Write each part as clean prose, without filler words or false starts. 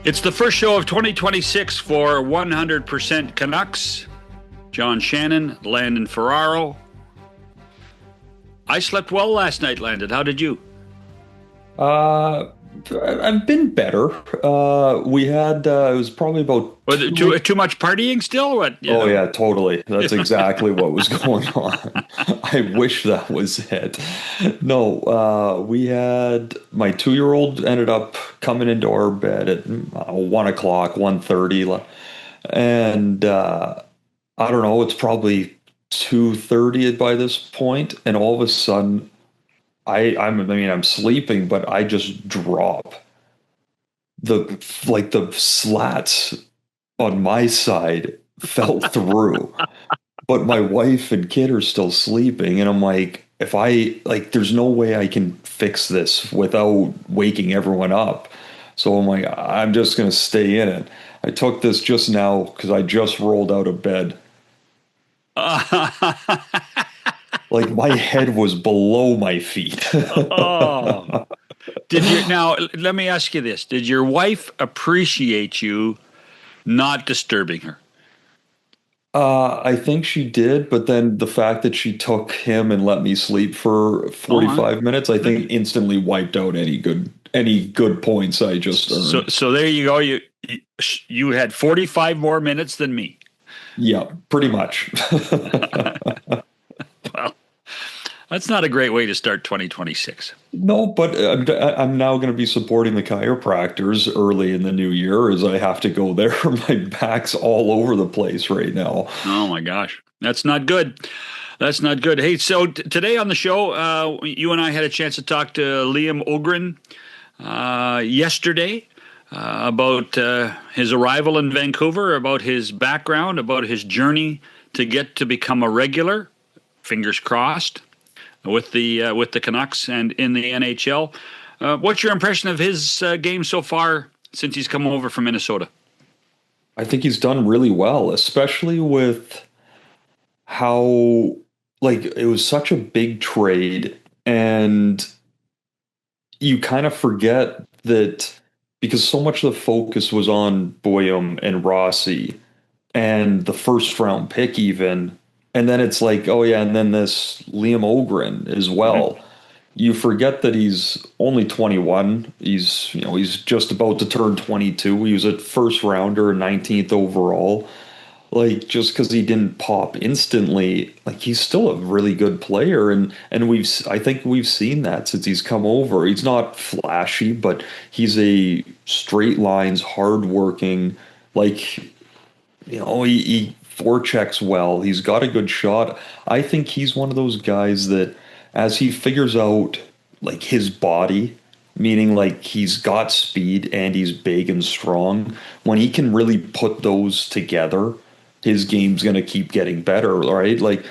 It's the first show of 2026 for 100% Canucks. John Shannon, Landon Ferraro. I slept well last night, Landon. How did you? I've been better. We had it was probably about Was it too much partying still? What? Oh yeah, totally. That's exactly what was going on. I wish that was it. No, we had my 2-year-old ended up coming into our bed at 1 o'clock, 1:30, and I don't know. It's probably 2:30 by this point, and all of a sudden, I'm sleeping, but I just drop the slats on my side fell through, but my wife and kid are still sleeping, and I'm like, if I like, there's no way I can fix this without waking everyone up. So I'm like, I'm just gonna stay in it. I took this just now because I just rolled out of bed. Like my head was below my feet. Oh. Now, let me ask you this. Did your wife appreciate you not disturbing her? I think she did, but then the fact that she took him and let me sleep for 45 minutes, I think instantly wiped out any good points I just earned. So there you go. You had 45 more minutes than me. Yeah, pretty much. Well, that's not a great way to start 2026. No, but I'm now going to be supporting the chiropractors early in the new year as I have to go there. My back's all over the place right now. Oh my gosh. That's not good. That's not good. Hey, so today on the show, you and I had a chance to talk to Liam Ogrren yesterday about his arrival in Vancouver, about his background, about his journey to get to become a regular, fingers crossed, with the Canucks and in the NHL. What's your impression of his game so far since he's come over from Minnesota? I think he's done really well, especially with how, like, it was such a big trade, and you kind of forget that because so much of the focus was on Boyum and Rossi and the first round pick even, and then it's like, oh yeah, and then this Liam Ogrren as well. You forget that he's only 21. He's just about to turn 22. He was a first rounder, 19th overall. Like, just because he didn't pop instantly, like, he's still a really good player, and I think we've seen that since he's come over. He's not flashy, but he's a straight lines, hardworking, like, he forechecks well. He's got a good shot. I think he's one of those guys that, as he figures out, like, his body, meaning like he's got speed and he's big and strong, when he can really put those together, his game's going to keep getting better, right? Like,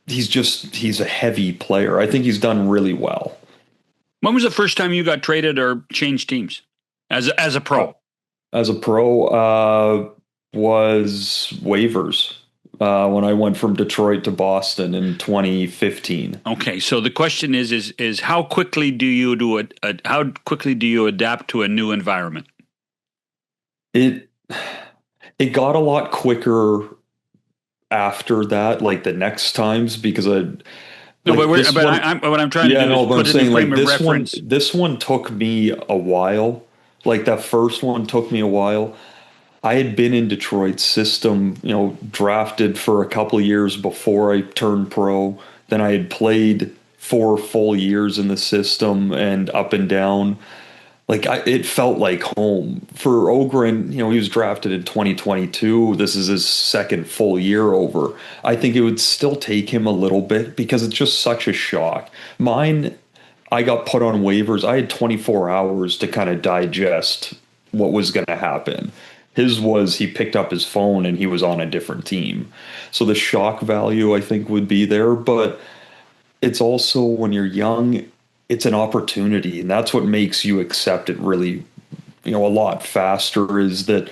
he's a heavy player. I think he's done really well. When was the first time you got traded or changed teams as a pro? As a pro, was waivers when I went from Detroit to Boston in 2015. Okay, so the question is how quickly do you how quickly do you adapt to a new environment? It got a lot quicker after that, like the next times, because what I'm trying to do is put it in frame of reference. This one took me a while. Like, that first one took me a while. I had been in Detroit's system, drafted for a couple of years before I turned pro. Then I had played 4 full years in the system and up and down. Like, it felt like home. For Öhgren, he was drafted in 2022. This is his second full year over. I think it would still take him a little bit because it's just such a shock. Mine, I got put on waivers. I had 24 hours to kind of digest what was going to happen. His was, he picked up his phone and he was on a different team. So the shock value, I think, would be there. But it's also, when you're young, it's an opportunity, and that's what makes you accept it really, a lot faster, is that,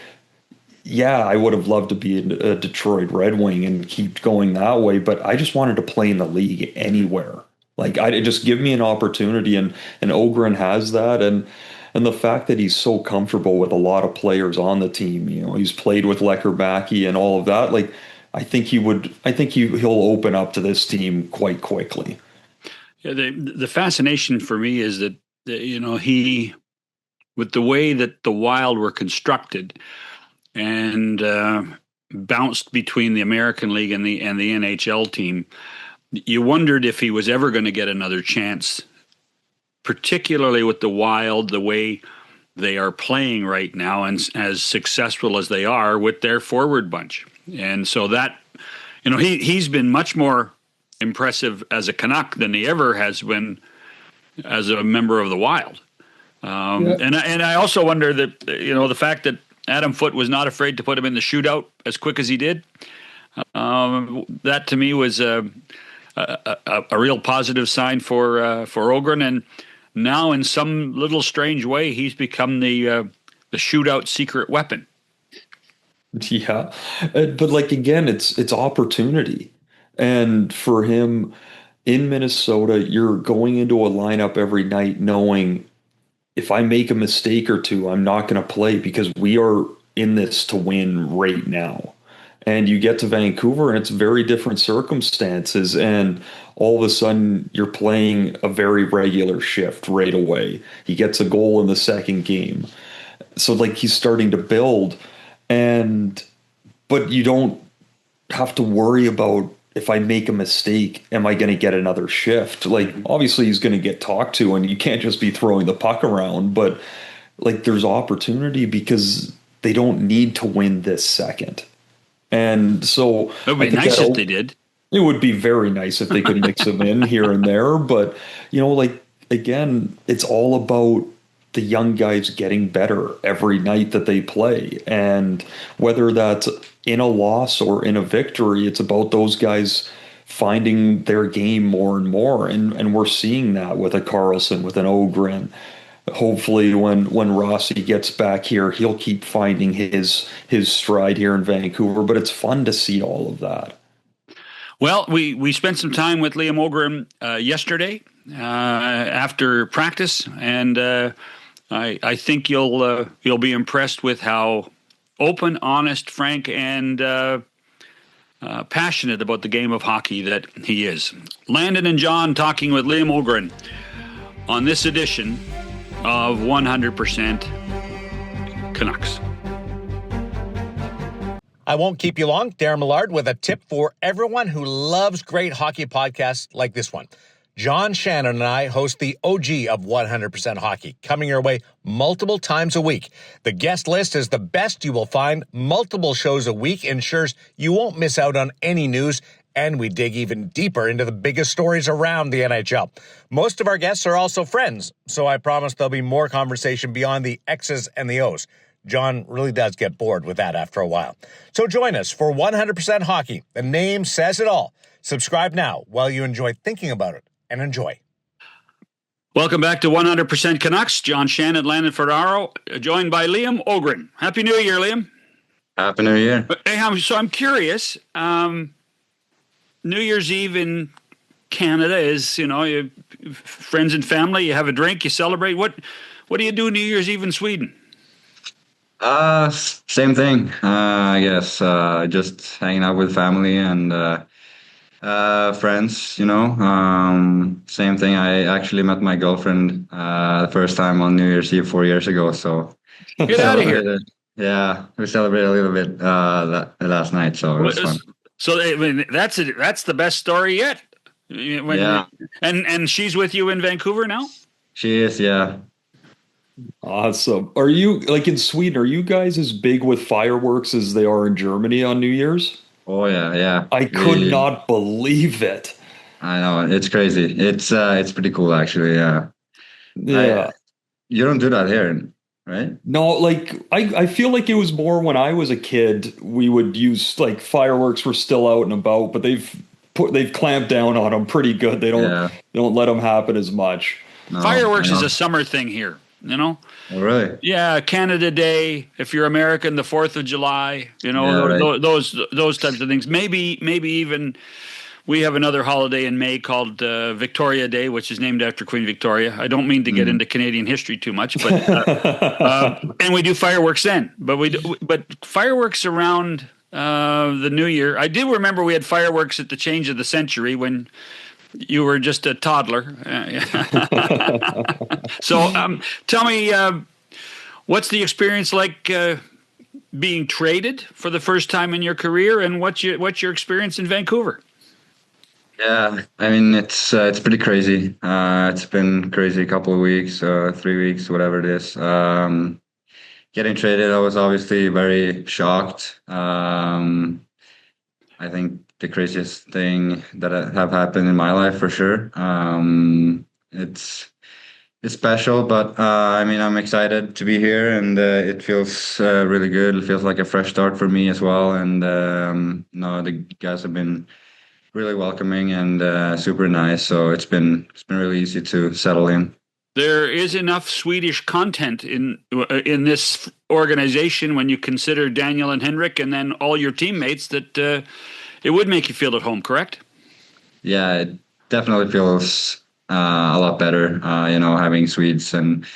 yeah, I would have loved to be a Detroit Red Wing and keep going that way, but I just wanted to play in the league anywhere. Like, just give me an opportunity, and Öhgren has that, and And the fact that he's so comfortable with a lot of players on the team, he's played with Lecker and all of that. Like, he'll open up to this team quite quickly. Yeah, the fascination for me is that, he, with the way that the Wild were constructed and bounced between the American League and the NHL team, you wondered if he was ever going to get another chance, particularly with the Wild, the way they are playing right now and as successful as they are with their forward bunch. And so that, he's been much more impressive as a Canuck than he ever has been as a member of the Wild. And I also wonder that, the fact that Adam Foote was not afraid to put him in the shootout as quick as he did, that to me was a real positive sign for Öhgren. And now, in some little strange way, he's become the shootout secret weapon. Yeah, but like again, it's opportunity, and for him in Minnesota, you're going into a lineup every night knowing if I make a mistake or two, I'm not going to play because we are in this to win right now. And you get to Vancouver and it's very different circumstances. And all of a sudden you're playing a very regular shift right away. He gets a goal in the second game. So like he's starting to build but you don't have to worry about if I make a mistake, am I going to get another shift? Like obviously he's going to get talked to and you can't just be throwing the puck around, but like there's opportunity because they don't need to win this second. And so it would be nice if they did. It would be very nice if they could mix them in here and there. But, like, again, it's all about the young guys getting better every night that they play. And whether that's in a loss or in a victory, it's about those guys finding their game more and more. And we're seeing that with a Karlsson, with an Öhgren. Hopefully when Rossi gets back here, he'll keep finding his stride here in Vancouver, but it's fun to see all of that. Well, we spent some time with Liam Ogrren yesterday after practice, and I think you'll be impressed with how open, honest, frank, and passionate about the game of hockey that he is. Landon and John talking with Liam Ogrren on this edition of 100% Canucks. I won't keep you long. Darren Millard with a tip for everyone who loves great hockey podcasts like this one. John Shannon and I host the OG of 100% Hockey, coming your way multiple times a week. The guest list is the best you will find. Multiple shows a week ensures you won't miss out on any news, and we dig even deeper into the biggest stories around the NHL. Most of our guests are also friends, so I promise there'll be more conversation beyond the X's and the O's. John really does get bored with that after a while. So join us for 100% Hockey. The name says it all. Subscribe now while you enjoy thinking about it, and enjoy. Welcome back to 100% Canucks. John Shannon, Landon Ferraro, joined by Liam Ogrren. Happy New Year, Liam. Happy New Year. Hey, so I'm curious. New Year's Eve in Canada is, you friends and family, you have a drink, you celebrate. What do you do New Year's Eve in Sweden? Same thing, I guess. Just hanging out with family and friends, Same thing. I actually met my girlfriend the first time on New Year's Eve 4 years ago. So get out of here. Yeah, we celebrated a little bit last night, so it was fun. So I mean, that's the best story yet. Yeah. And she's with you in Vancouver now? She is, yeah. Awesome. Are you, like in Sweden, are you guys as big with fireworks as they are in Germany on New Year's? Oh, yeah. I could not believe it. I know, it's crazy. It's pretty cool, actually, yeah. Yeah. You don't do that here, right? No, like I feel like it was more when I was a kid. We would use like fireworks were still out and about, but they've clamped down on them pretty good. They don't let them happen as much. No, fireworks is a summer thing here. Oh, really? Yeah, Canada Day. If you're American, the 4th of July. Those types of things. Maybe even we have another holiday in May called Victoria Day, which is named after Queen Victoria. I don't mean to get into Canadian history too much, but and we do fireworks then. But fireworks around the New Year. I do remember we had fireworks at the change of the century when you were just a toddler. So tell me, what's the experience like being traded for the first time in your career, and what's your experience in Vancouver? Yeah, I mean it's pretty crazy. It's been crazy a couple of weeks, 3 weeks, whatever it is. Getting traded, I was obviously very shocked. I think the craziest thing that have happened in my life for sure. It's special, but I mean I'm excited to be here, and it feels really good. It feels like a fresh start for me as well. And no, the guys have been really welcoming and super nice. So it's been really easy to settle in. There is enough Swedish content in this organization when you consider Daniel and Henrik and then all your teammates that it would make you feel at home, correct? Yeah, it definitely feels a lot better, having Swedes and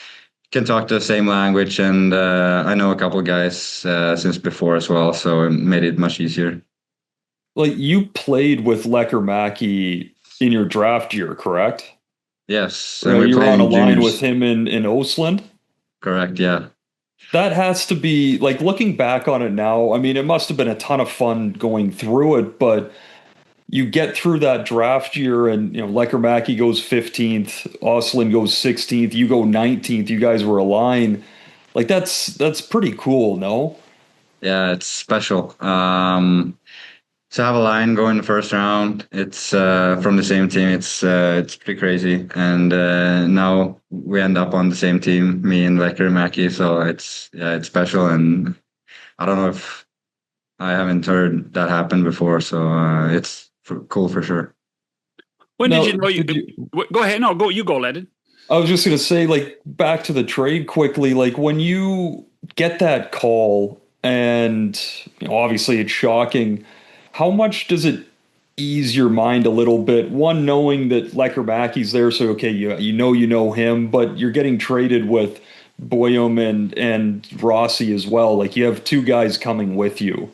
can talk the same language. And I know a couple of guys since before as well, so it made it much easier. Like, you played with Lekkerimäki in your draft year, correct? Yes. And you were on a line with him in Osland? Correct, yeah. That has to be, like, looking back on it now, I mean, it must have been a ton of fun going through it, but you get through that draft year and, Lekkerimäki goes 15th, Osland goes 16th, you go 19th, you guys were a line. Like, that's pretty cool, no? Yeah, it's special. To have a line go in the first round, it's from the same team. It's pretty crazy, and now we end up on the same team, me and Lekkerimäki. So it's special, and I don't know if I haven't heard that happen before. So it's cool for sure. When did you know go ahead? No, you go, Landon. I was just gonna say, like, back to the trade quickly. Like, when you get that call, and obviously it's shocking. How much does it ease your mind a little bit? One, knowing that Lekkerimäki's there, so okay, you know him, but you're getting traded with Boyum and Rossi as well. Like, you have two guys coming with you.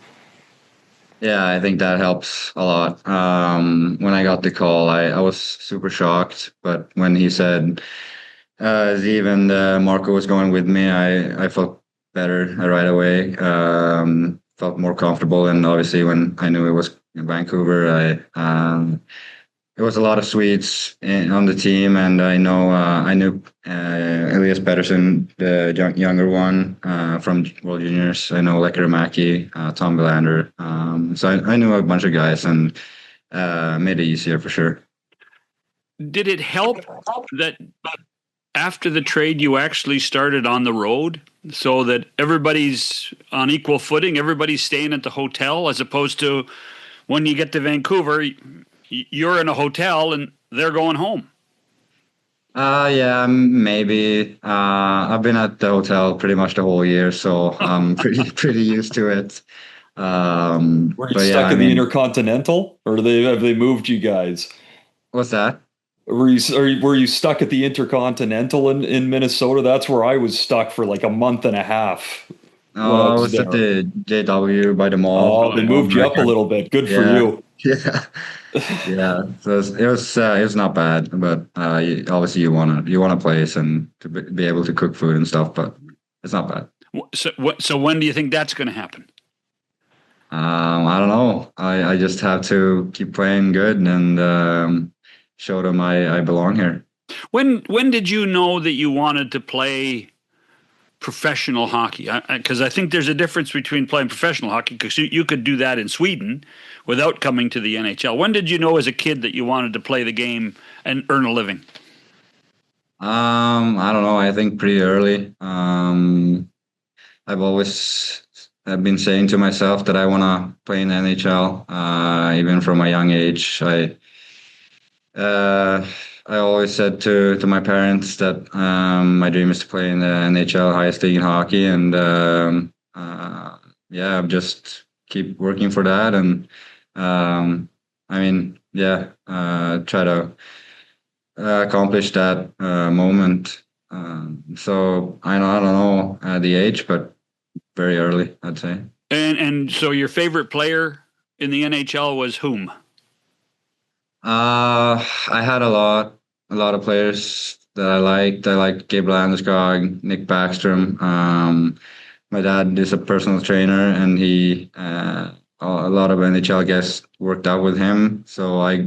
Yeah, I think that helps a lot. When I got the call, I was super shocked, but when he said Ziv and Marco was going with me, I felt better right away. Felt more comfortable, and obviously when I knew it was in Vancouver, it was a lot of Swedes on the team, and I knew Elias Pettersson, the younger one from World Juniors. I know Lekkerimäki, Tom Wilander, so I knew a bunch of guys, and made it easier for sure. Did it help that after the trade you actually started on the road, so that everybody's on equal footing, everybody's staying at the hotel, as opposed to when you get to Vancouver, you're in a hotel and they're going home? Yeah, maybe. I've been at the hotel pretty much the whole year, so I'm pretty used to it. Were you stuck in the Intercontinental, or have they moved you guys? What's that? Were you stuck at the Intercontinental in Minnesota? That's where I was stuck for like a month and a half. Oh, I was at the JW by the mall. Oh, they moved you up a little bit. Good for you. Yeah, yeah. So it was not bad, but obviously you want a place and to be able to cook food and stuff, but it's not bad. So when do you think that's going to happen? I don't know. I just have to keep playing good and show them I belong here. When did you know that you wanted to play professional hockey? Because I think there's a difference between playing professional hockey, because you could do that in Sweden without coming to the NHL. When did you know as a kid that you wanted to play the game and earn a living? I don't know. I think pretty early. I've been saying to myself that I want to play in the NHL, even from a young age. I always said to my parents that my dream is to play in the NHL, highest league in hockey, and I've just keep working for that. And I mean, yeah, try to accomplish that moment. So I don't know the age, but very early, I'd say. And so your favorite player in the NHL was whom? I had a lot of players that I liked. I liked Gabe Landeskog, Nick Backstrom. My dad is a personal trainer, and a lot of NHL guys worked out with him. So I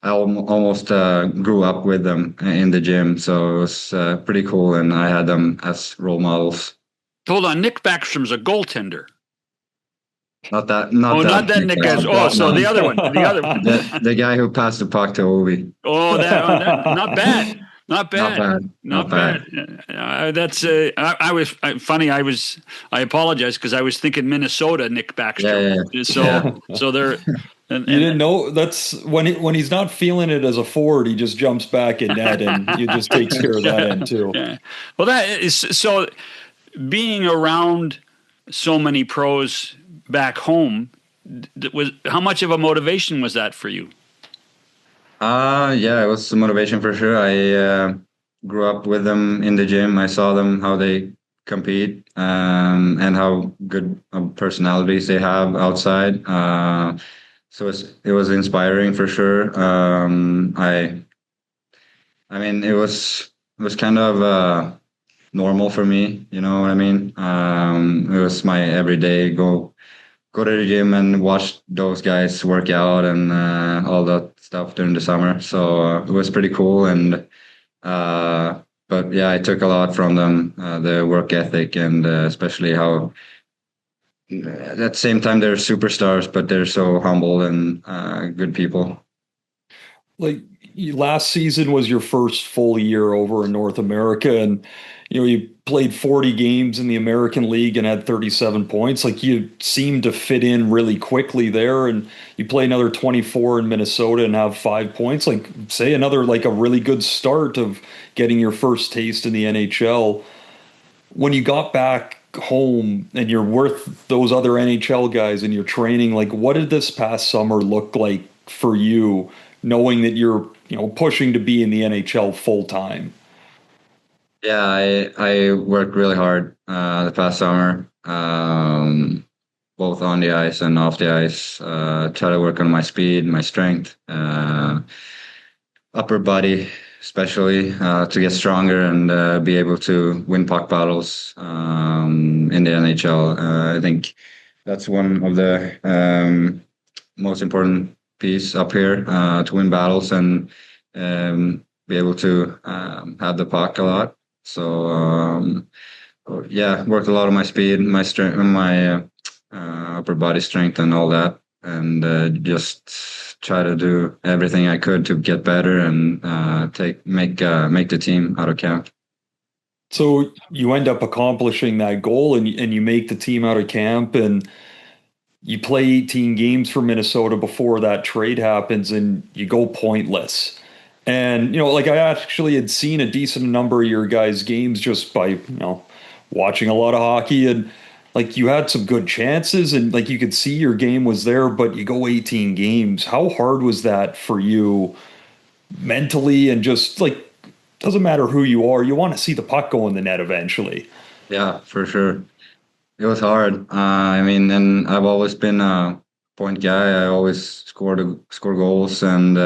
almost grew up with them in the gym. So it was pretty cool, and I had them as role models. Hold on, Nick Backstrom's a goaltender. Not that. Not that Nick guys. Oh, so the other one, the guy who passed the puck to Ovi. Oh, not bad. Not bad. Not bad. That's I apologize because I was thinking Minnesota, Nick Backstrom. Yeah. So they're. You didn't know that's when he's not feeling it as a forward, he just jumps back in net and he just takes care of that end too. Yeah. Well, that is so. Being around so many pros back home, how much of a motivation was that for you? Yeah, it was a motivation for sure. I grew up with them in the gym. I saw them how they compete and how good personalities they have outside. So it was inspiring for sure. I mean, it was kind of normal for me. You know what I mean? It was my everyday go to the gym and watch those guys work out and all that stuff during the summer. So it was pretty cool. And but yeah, I took a lot from them, the work ethic, and especially how at the same time they're superstars, but they're so humble and good people. Like last season was your first full year over in North America, and you played 40 games in the American League and had 37 points. Like you seemed to fit in really quickly there, and you play another 24 in Minnesota and have 5 points. Like say another like a really good start of getting your first taste in the NHL. When you got back home and you're with those other NHL guys and you're training, like what did this past summer look like for you, knowing that you're pushing to be in the NHL full time? Yeah, I worked really hard the past summer, both on the ice and off the ice. Try to work on my speed, my strength, upper body, especially to get stronger and be able to win puck battles in the NHL. I think that's one of the most important piece up here to win battles and be able to have the puck a lot. So yeah, worked a lot on my speed, my strength, my upper body strength, and all that, and just try to do everything I could to get better and make the team out of camp. So you end up accomplishing that goal, and you make the team out of camp, and you play 18 games for Minnesota before that trade happens, and you go pointless. And, like I actually had seen a decent number of your guys' games just by, watching a lot of hockey, and like you had some good chances and like you could see your game was there, but you go 18 games. How hard was that for you mentally? And just like, doesn't matter who you are, you want to see the puck go in the net eventually. Yeah, for sure. It was hard. I mean, and I've always been a point guy. I always score goals, and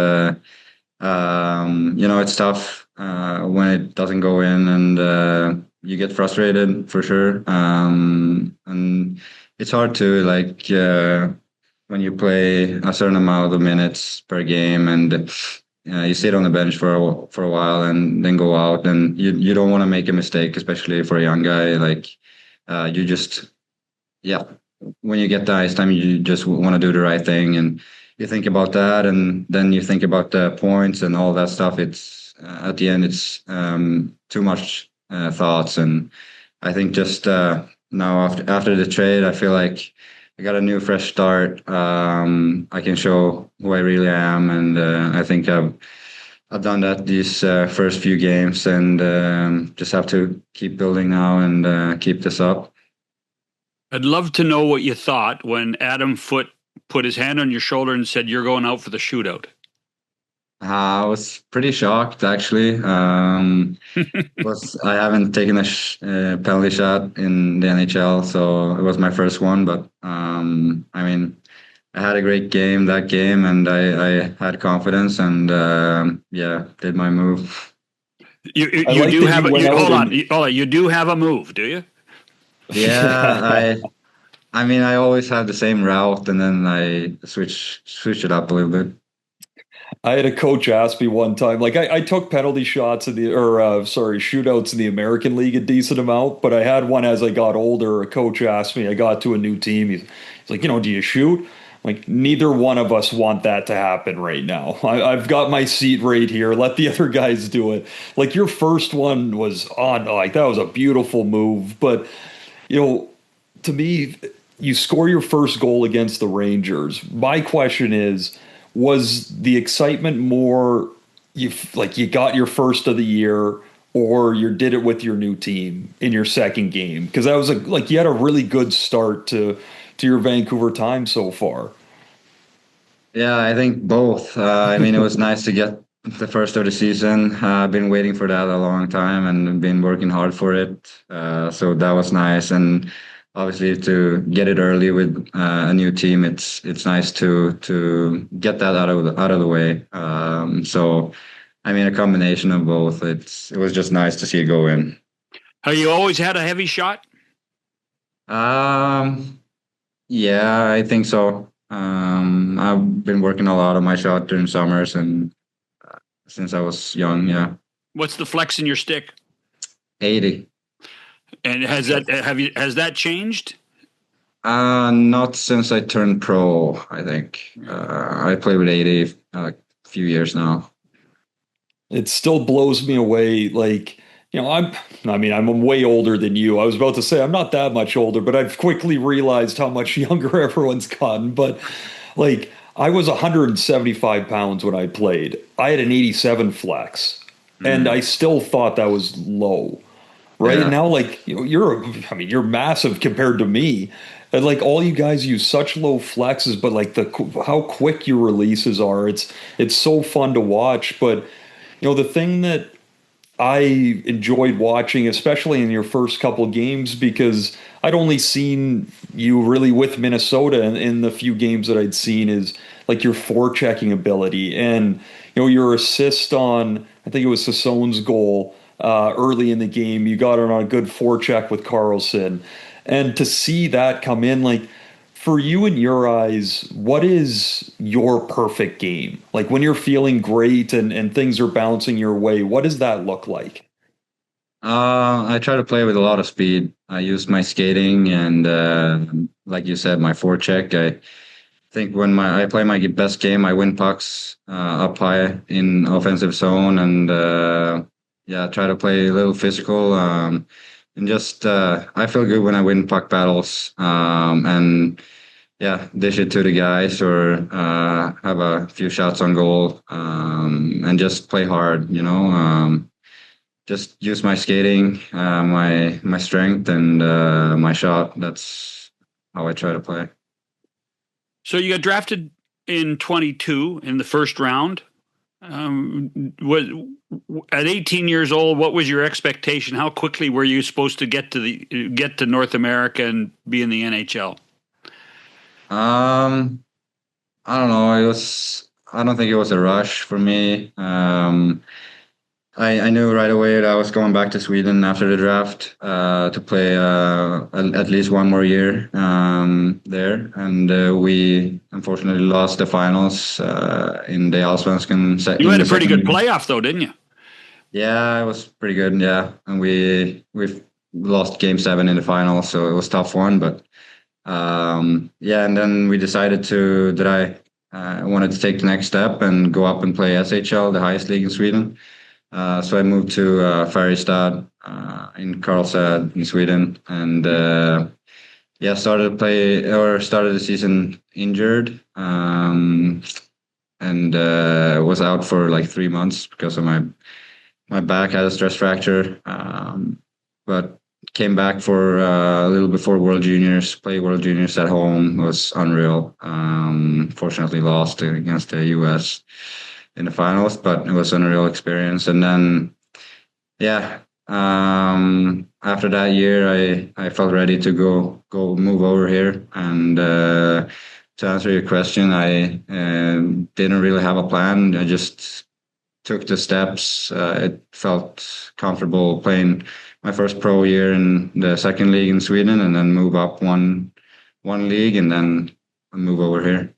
it's tough when it doesn't go in, and you get frustrated for sure. And it's hard to when you play a certain amount of minutes per game, and you sit on the bench for a while, and then go out, and you don't want to make a mistake, especially for a young guy. You just, yeah, when you get the ice time, you just want to do the right thing, and you think about that, and then you think about the points and all that stuff. It's at the end, it's too much thoughts, and I think just now after the trade, I feel like I got a new fresh start. I can show who I really am, and I think I've done that these first few games, and just have to keep building now and keep this up. I'd love to know what you thought when Adam Foote put his hand on your shoulder and said, "You're going out for the shootout"? I was pretty shocked, actually. I haven't taken a penalty shot in the NHL, so it was my first one. But I mean, I had a great game that game, and I had confidence, and did my move. You do have hold on. You do have a move, do you? Yeah, I mean, I always have the same route, and then I switch it up a little bit. I had a coach ask me one time, like I took penalty shots shootouts in the American League a decent amount, but I had one as I got older. A coach asked me, I got to a new team. He's like, do you shoot? Like, neither one of us want that to happen right now. I've got my seat right here. Let the other guys do it. Like, your first one was on, like, that was a beautiful move. But, to me, you score your first goal against the Rangers. My question is, was the excitement more you got your first of the year, or you did it with your new team in your second game? Because that was you had a really good start to your Vancouver time so far. Yeah, I think both. I mean, it was nice to get the first of the season. I've been waiting for that a long time and been working hard for it. So that was nice, and obviously to get it early with a new team, it's nice to get that out of the way. So, I mean, a combination of both. It was just nice to see it go in. Have you always had a heavy shot? Yeah, I think so. I've been working a lot on my shot during summers and since I was young. Yeah. What's the flex in your stick? 80. And has that changed? Not since I turned pro. I think I play with 80 a few years now. It still blows me away. Like, I'm way older than you. I was about to say I'm not that much older, but I've quickly realized how much younger everyone's gotten. But like, I was 175 pounds when I played. I had an 87 flex, and I still thought that was low. Right now, like, you're massive compared to me, and like all you guys use such low flexes, but like how quick your releases are, it's so fun to watch. But the thing that I enjoyed watching, especially in your first couple games, because I'd only seen you really with Minnesota in the few games that I'd seen, is like your forechecking ability and your assist on, I think it was Sassone's goal early in the game. You got it on a good forecheck with Carlson, and to see that come in, like, for you, in your eyes, what is your perfect game? Like, when you're feeling great and things are bouncing your way, what does that look like? I try to play with a lot of speed. I use my skating and, like you said, my forecheck. I think when I play my best game, I win pucks up high in offensive zone, and try to play a little physical. And just I feel good when I win puck battles. And dish it to the guys or have a few shots on goal, and just play hard, just use my skating, my strength, and my shot. That's how I try to play. So you got drafted in 22 in the first round. At 18 years old, what was your expectation? How quickly were you supposed to get to North America and be in the NHL? I don't know. I don't think it was a rush for me. I knew right away that I was going back to Sweden after the draft to play at least one more year there. And we unfortunately lost the finals in the Allsvenskan. You had a pretty good playoff, though, didn't you? Yeah, it was pretty good. Yeah, and we lost Game 7 in the final, so it was a tough one. But and then we decided that I wanted to take the next step and go up and play SHL, the highest league in Sweden. So I moved to Färjestad in Karlstad in Sweden, and started the season injured, and was out for like 3 months because of my back had a stress fracture. But came back for a little before World Juniors, play World Juniors at home. It was unreal. Fortunately lost against the US in the finals, but it was an unreal experience. And then, yeah, after that year, I felt ready to go move over here. And to answer your question, I didn't really have a plan. I just took the steps. It felt comfortable playing my first pro year in the second league in Sweden, and then move up one league, and then move over here.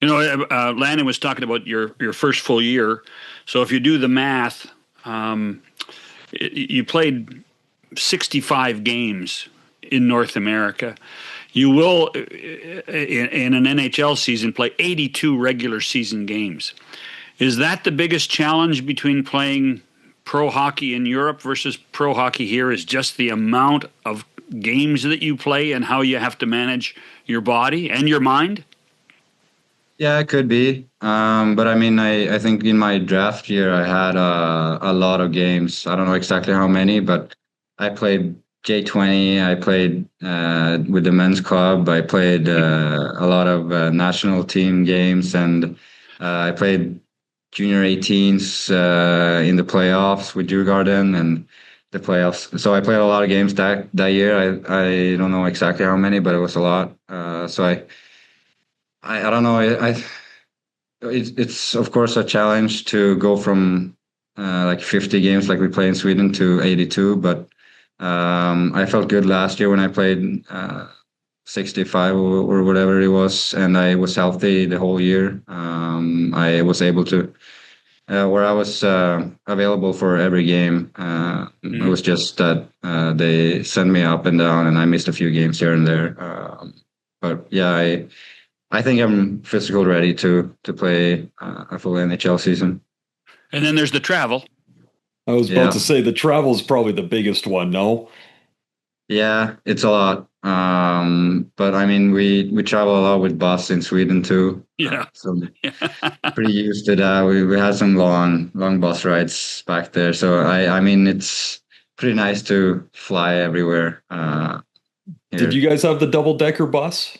You know, Landon was talking about your first full year. So if you do the math, you played 65 games in North America. You will, in an NHL season, play 82 regular season games. Is that the biggest challenge between playing pro hockey in Europe versus pro hockey here, is just the amount of games that you play and how you have to manage your body and your mind? Yeah, it could be. But I mean, I think in my draft year, I had a lot of games. I don't know exactly how many, but I played J20. I played with the men's club. I played a lot of national team games, and I played junior 18s in the playoffs with Öhgren and the playoffs. So I played a lot of games that year. I don't know exactly how many, but it was a lot. So I don't know. It's of course a challenge to go from like 50 games like we play in Sweden to 82, but I felt good last year when I played 65 or whatever it was, and I was healthy the whole year. I was able to, where I was available for every game. It was just that they sent me up and down, and I missed a few games here and there. But yeah, I think I'm physically ready to play a full NHL season. And then there's the travel. I was about to say the travel is probably the biggest one, no? Yeah, it's a lot. But I mean, we travel a lot with bus in Sweden too. Yeah. So pretty used to that. We had some long bus rides back there. So I mean, it's pretty nice to fly everywhere. Did you guys have the double-decker bus?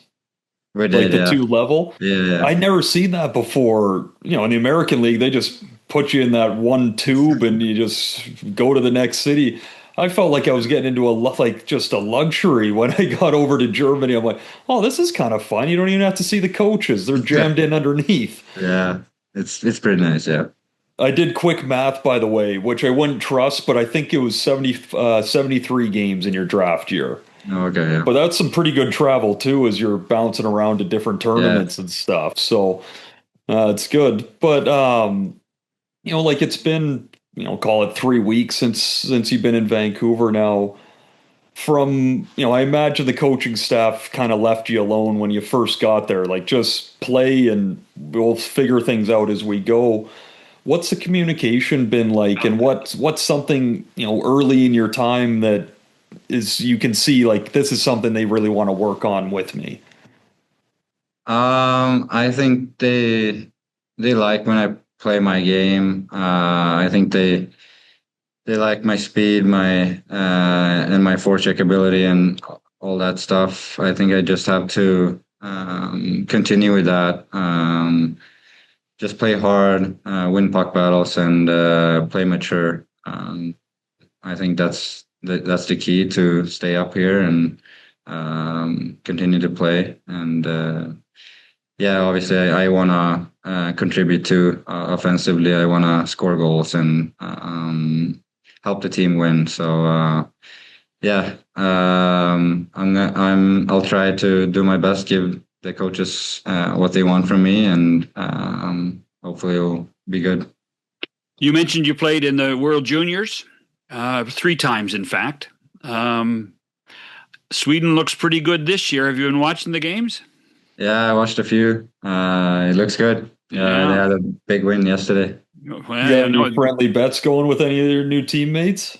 We did, like the 2-level? Yeah. I'd never seen that before. You know, in the American League, they just put you in that one tube and you just go to the next city. I felt like I was getting into just a luxury when I got over to Germany. I'm like, oh, this is kind of fun. You don't even have to see the coaches. They're jammed in underneath. Yeah, it's pretty nice, yeah. I did quick math, by the way, which I wouldn't trust, but I think it was 73 games in your draft year. Okay, yeah. But that's some pretty good travel, too, as you're bouncing around to different tournaments and stuff. So it's good. But, you know, like it's been, you know, call it 3 weeks since you've been in Vancouver now. From, you know, I imagine the coaching staff kind of left you alone when you first got there. Like, just play and we'll figure things out as we go. What's the communication been like? And what's something, you know, early in your time that is you can see like this is something they really want to work on with me? I think they like when I play my game. I think they like my speed, my and my forecheck ability and all that stuff. I think I just have to continue with that. Just play hard, win puck battles, and play mature. I think that's the key to stay up here and continue to play. And yeah, obviously I want to contribute to offensively. I want to score goals and help the team win. So yeah, I'll try to do my best, give the coaches what they want from me, and hopefully it'll be good. You mentioned you played in the World Juniors 3 times, in fact. Sweden looks pretty good this year. Have you been watching the games? Yeah, I watched a few. It looks good. Yeah, they had a big win yesterday. Well, you got any friendly bets going with any of your new teammates?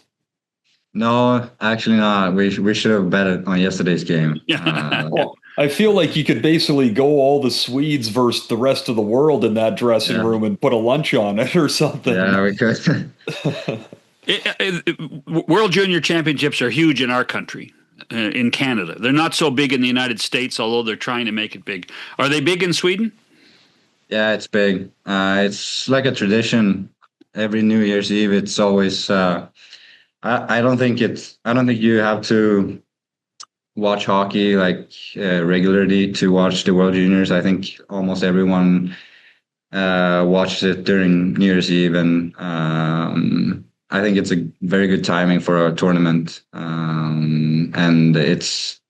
No, actually not. We should have bet on yesterday's game. Well, I feel like you could basically go all the Swedes versus the rest of the world in that dressing room and put a lunch on it or something. Yeah, we could. World Junior Championships are huge in our country, in Canada. They're not so big in the United States, although they're trying to make it big. Are they big in Sweden? Yeah, it's big. It's like a tradition. Every New Year's Eve, it's always. I don't think you have to watch hockey like regularly to watch the World Juniors. I think almost everyone watches it during New Year's Eve, and I think it's a very good timing for a tournament. And it's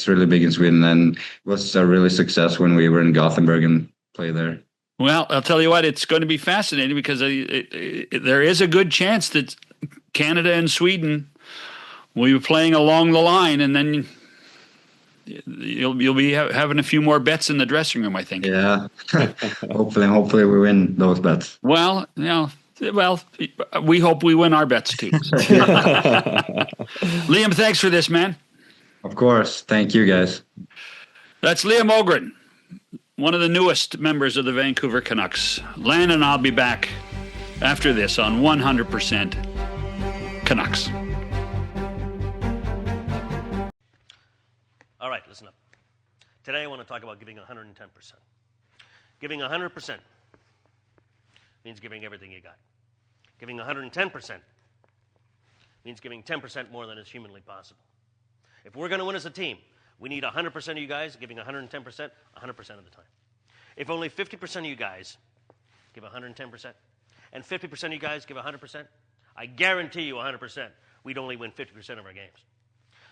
really big in Sweden, and it was a really success when we were in Gothenburg and played there. Well, I'll tell you what, it's going to be fascinating because there is a good chance that Canada and Sweden will be playing along the line, and then you'll be having a few more bets in the dressing room, I think. Yeah, hopefully we win those bets. Well, we hope we win our bets too. Liam, thanks for this, man. Of course, thank you, guys. That's Liam Ogrren, one of the newest members of the Vancouver Canucks. Landon and I'll be back after this on 100% Canucks. All right, listen up. Today I want to talk about giving 110%. Giving 100% means giving everything you got. Giving 110% means giving 10% more than is humanly possible. If we're going to win as a team, we need 100% of you guys giving 110% 100% of the time. If only 50% of you guys give 110% and 50% of you guys give 100%, I guarantee you 100%, we'd only win 50% of our games.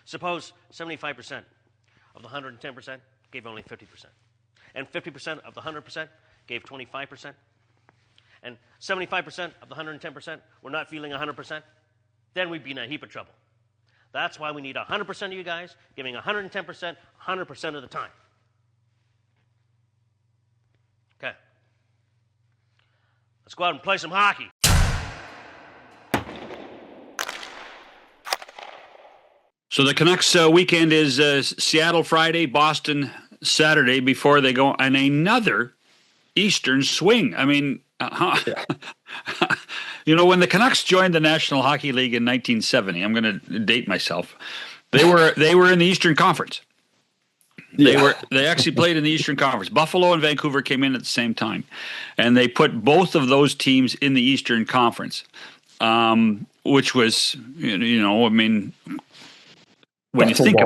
Suppose 75% of the 110% gave only 50%, and 50% of the 100% gave 25%, and 75% of the 110% were not feeling 100%, then we'd be in a heap of trouble. That's why we need 100% of you guys giving 110% 100% of the time. Okay. Let's go out and play some hockey. So the Canucks weekend is Seattle Friday, Boston Saturday before they go on another Eastern swing. I mean, when the Canucks joined the National Hockey League in 1970, I'm going to date myself. They were in the Eastern Conference. They actually played in the Eastern Conference. Buffalo and Vancouver came in at the same time, and they put both of those teams in the Eastern Conference, which was, I mean, when you think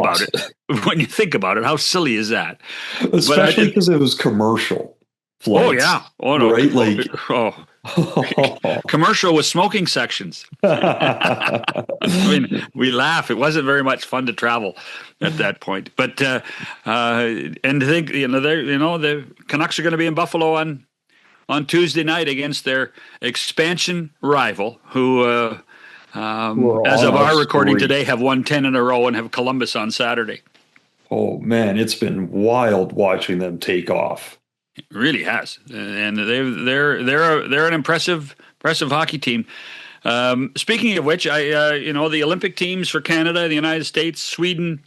about it, how silly is that? Especially because it was commercial flights. Oh yeah, no, right? Like commercial with smoking sections. I mean, we laugh. It wasn't very much fun to travel at that point. But and to think, the Canucks are going to be in Buffalo on Tuesday night against their expansion rival, who, as of our recording today, have won 10 in a row and have Columbus on Saturday. Oh man, it's been wild watching them take off. It really has, and they're an impressive hockey team. Speaking of which, the Olympic teams for Canada, the United States, Sweden,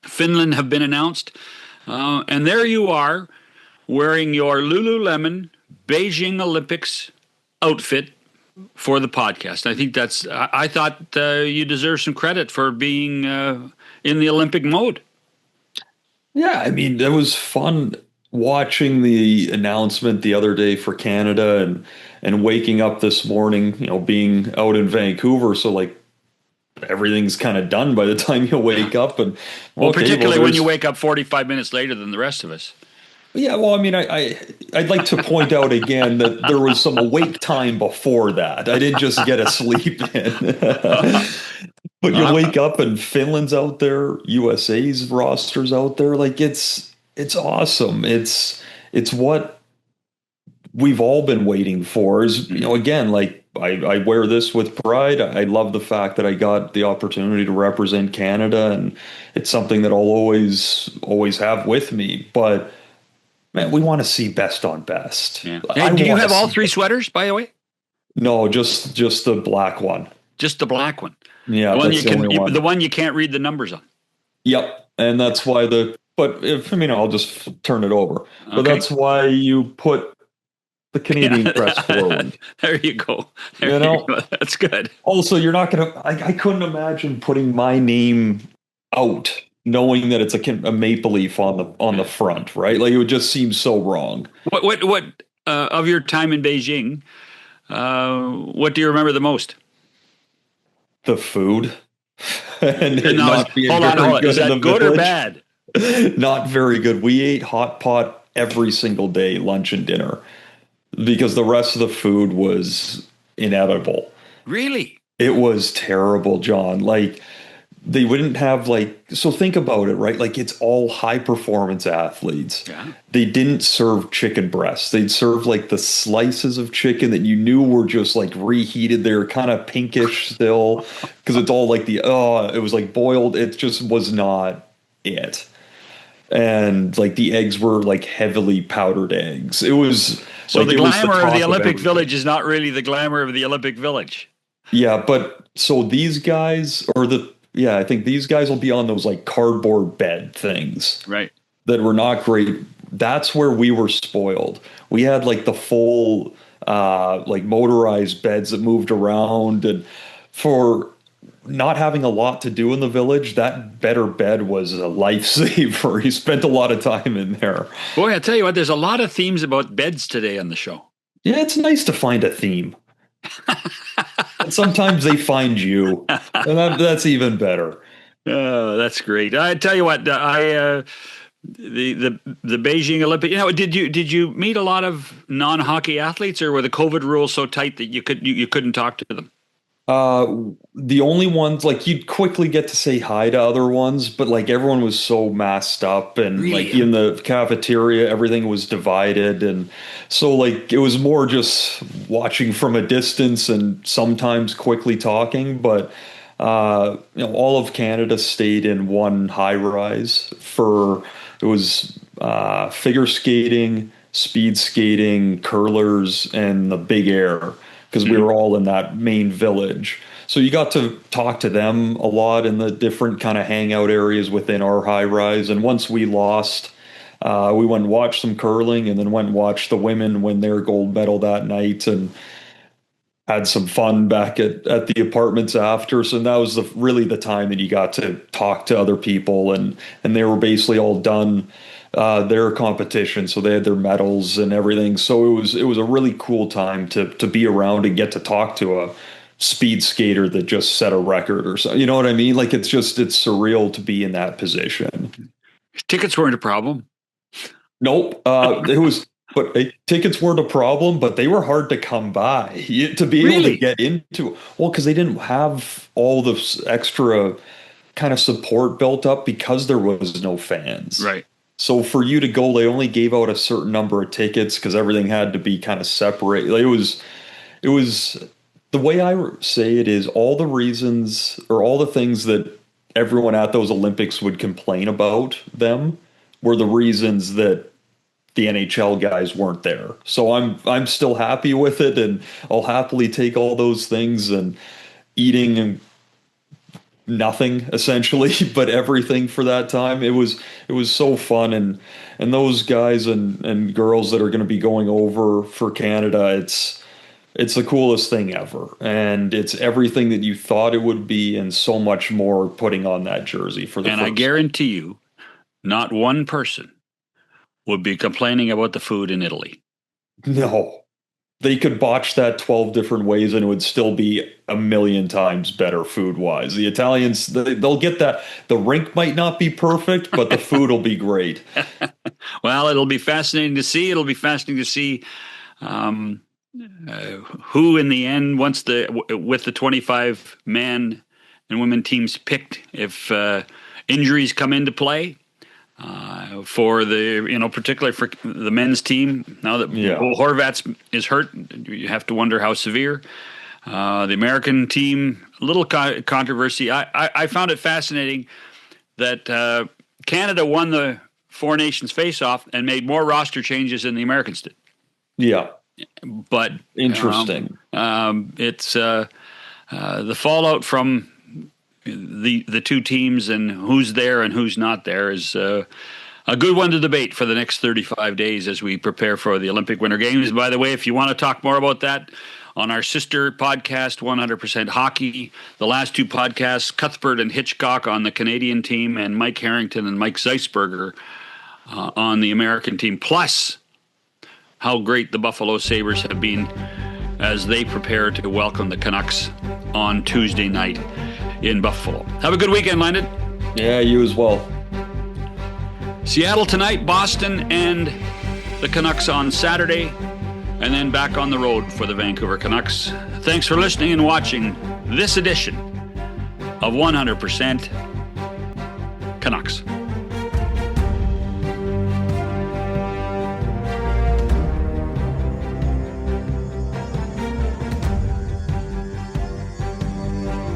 Finland have been announced, and there you are, wearing your Lululemon Beijing Olympics outfit for the podcast. I think I thought you deserve some credit for being in the Olympic mode. Yeah, I mean, that was fun watching the announcement the other day for Canada and waking up this morning, being out in Vancouver. So like everything's kind of done by the time you wake up. And particularly when you wake up 45 minutes later than the rest of us. Yeah, well, I mean, I'd like to point out again that there was some awake time before that. I didn't just get a sleep in. But you wake up and Finland's out there, USA's roster's out there. Like it's awesome. It's what we've all been waiting for. Is again, like I wear this with pride. I love the fact that I got the opportunity to represent Canada, and it's something that I'll always have with me. But man, we want to see best on best. Yeah. Hey, do you have all three sweaters, by the way? No, just the black one. Just the black one. Yeah, the one you can't read the numbers on. Yep, and that's why I'll just turn it over. But Okay. that's why you put The Canadian press forward. There you go. There You know? go. That's good. Also, you're not going to, I couldn't imagine putting my name out knowing that it's a maple leaf on the front, right? Like it would just seem so wrong. What of your time in Beijing, what do you remember the most? The food. And it No, not being hold on. very Is good in that the good or village. bad? Not very good. We ate hot pot every single day, lunch and dinner, because the rest of the food was inedible. Really? It was terrible, John. Like they wouldn't have so think about it, right? Like it's all high performance athletes. Yeah. They didn't serve chicken breasts. They'd serve like the slices of chicken that you knew were just like reheated. They were kind of pinkish still because it's all like it was like boiled. It just was not it. And like the eggs were like heavily powdered eggs. It was so like the glamour of the talk Olympic everything. Village is not really the glamour of the Olympic Village. Yeah, but so these guys I think these guys will be on those like cardboard bed things. Right. That were not great. That's where we were spoiled. We had like the full like motorized beds that moved around, and for not having a lot to do in the village, that better bed was a lifesaver. He spent a lot of time in there. Boy, I tell you what, there's a lot of themes about beds today on the show. Yeah, it's nice to find a theme. And sometimes they find you, and that's even better. Oh, that's great. I tell you what, the Beijing Olympic. Did you meet a lot of non-hockey athletes, or were the COVID rules so tight that you couldn't talk to them? The only ones, like you'd quickly get to say hi to other ones, but like everyone was so masked up, and Really? like in the cafeteria, everything was divided. And so like it was more just watching from a distance and sometimes quickly talking. But, all of Canada stayed in one high rise it was figure skating, speed skating, curlers, and the big air, because we were all in that main village. So you got to talk to them a lot in the different kind of hangout areas within our high rise. And once we lost, we went and watched some curling, and then went and watched the women win their gold medal that night, and had some fun back at the apartments after. So that was really the time that you got to talk to other people, and they were basically all done their competition, so they had their medals and everything. So it was a really cool time to be around and get to talk to a speed skater that just set a record or something. You know what I mean? Like it's surreal to be in that position. Tickets weren't a problem. Nope. It was. But tickets weren't a problem, but they were hard to come by to be able to get into. Well, because they didn't have all the extra kind of support built up because there was no fans. Right. So for you to go, they only gave out a certain number of tickets because everything had to be kind of separate. Like it was the way I say it is all the reasons or all the things that everyone at those Olympics would complain about them were the reasons that the NHL guys weren't there. So I'm still happy with it, and I'll happily take all those things, and eating and nothing essentially, but everything for that time. It was so fun, and those guys and girls that are going to be going over for Canada, it's the coolest thing ever, and it's everything that you thought it would be and so much more putting on that jersey for the And first I guarantee you, not one person would be complaining about the food in Italy. No. They could botch that 12 different ways and it would still be a million times better food-wise. The Italians, they'll get that. The rink might not be perfect, but the food will be great. Well, it'll be fascinating to see. It'll be fascinating to see who in the end, with the 25 man and women teams picked, if injuries come into play, for particularly for the men's team. Now that Horvat's is hurt, you have to wonder how severe. The American team, a little controversy. I found it fascinating that Canada won the Four Nations face-off and made more roster changes than the Americans did. Yeah. But interesting. It's the fallout from the two teams and who's there and who's not there is a good one to debate for the next 35 days as we prepare for the Olympic Winter Games. By the way, if you want to talk more about that, on our sister podcast, 100% Hockey, the last two podcasts, Cuthbert and Hitchcock on the Canadian team, and Mike Harrington and Mike Zeisberger on the American team, plus how great the Buffalo Sabres have been as they prepare to welcome the Canucks on Tuesday night in Buffalo. Have a good weekend, Landon. Yeah, you as well. Seattle tonight, Boston and the Canucks on Saturday, and then back on the road for the Vancouver Canucks. Thanks for listening and watching this edition of 100% Canucks.